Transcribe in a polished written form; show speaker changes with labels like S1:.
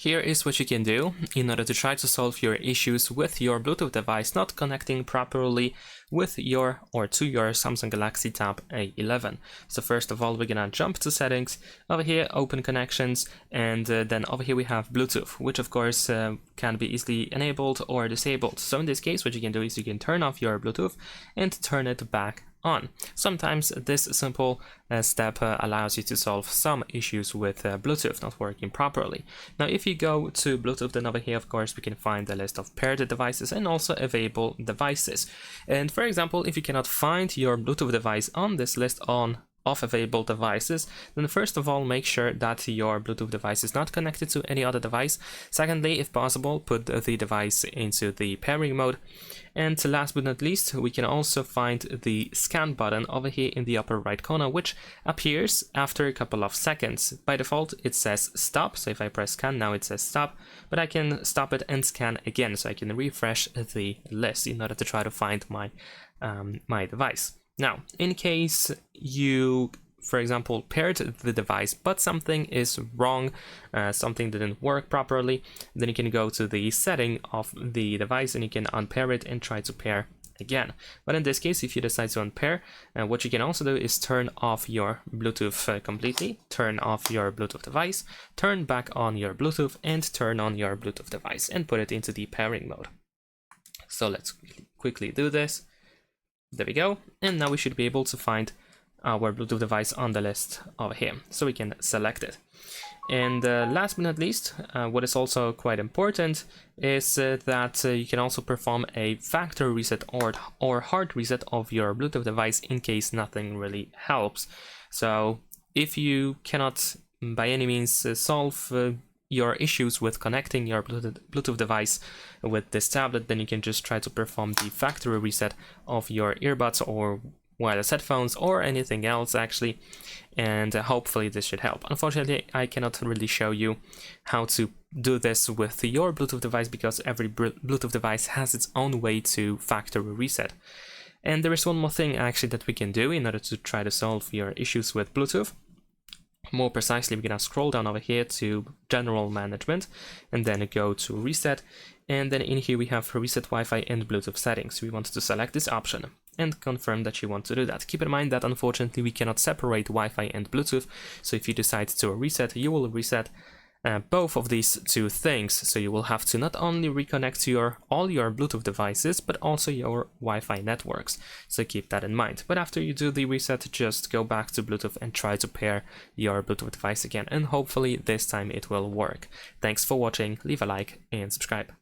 S1: Here is what you can do in order to try to solve your issues with your Bluetooth device not connecting properly with your or to your Samsung Galaxy Tab A11. So first of all, we're gonna jump to settings, over here open connections, and then over here we have Bluetooth, which of course can be easily enabled or disabled. So in this case, what you can do is you can turn off your Bluetooth and turn it back on. Sometimes this simple step allows you to solve some issues with Bluetooth not working properly. Now if you go to Bluetooth, then over here of course we can find the list of paired devices and also available devices. And for example, if you cannot find your Bluetooth device on this list of available devices, then first of all make sure that your Bluetooth device is not connected to any other device. Secondly, if possible, put the device into the pairing mode. And last but not least, we can also find the scan button over here in the upper right corner, which appears after a couple of seconds. By default it says stop, so if I press scan now it says stop, but I can stop it and scan again, so I can refresh the list in order to try to find my my device. Now, in case you, for example, paired the device, but something is wrong, something didn't work properly, then you can go to the setting of the device and you can unpair it and try to pair again. But in this case, if you decide to unpair, what you can also do is turn off your Bluetooth completely, turn off your Bluetooth device, turn back on your Bluetooth, and turn on your Bluetooth device and put it into the pairing mode. So let's quickly do this. There we go, and now we should be able to find our Bluetooth device on the list over here, so we can select it. And last but not least, what is also quite important is that you can also perform a factory reset or hard reset of your Bluetooth device in case nothing really helps. So if you cannot by any means solve your issues with connecting your Bluetooth device with this tablet, then you can just try to perform the factory reset of your earbuds or wireless headphones or anything else actually, and hopefully this should help. Unfortunately, I cannot really show you how to do this with your Bluetooth device because every Bluetooth device has its own way to factory reset. And there is one more thing actually that we can do in order to try to solve your issues with Bluetooth. More precisely, we're gonna scroll down over here to General Management and then go to Reset, and then in here we have Reset Wi-Fi and Bluetooth settings. We want to select this option and confirm that you want to do that. Keep in mind that unfortunately we cannot separate Wi-Fi and Bluetooth, so if you decide to reset, you will reset both of these two things. So you will have to not only reconnect to all your Bluetooth devices, but also your Wi-Fi networks. So keep that in mind. But after you do the reset, just go back to Bluetooth and try to pair your Bluetooth device again. And hopefully this time it will work. Thanks for watching, leave a like and subscribe.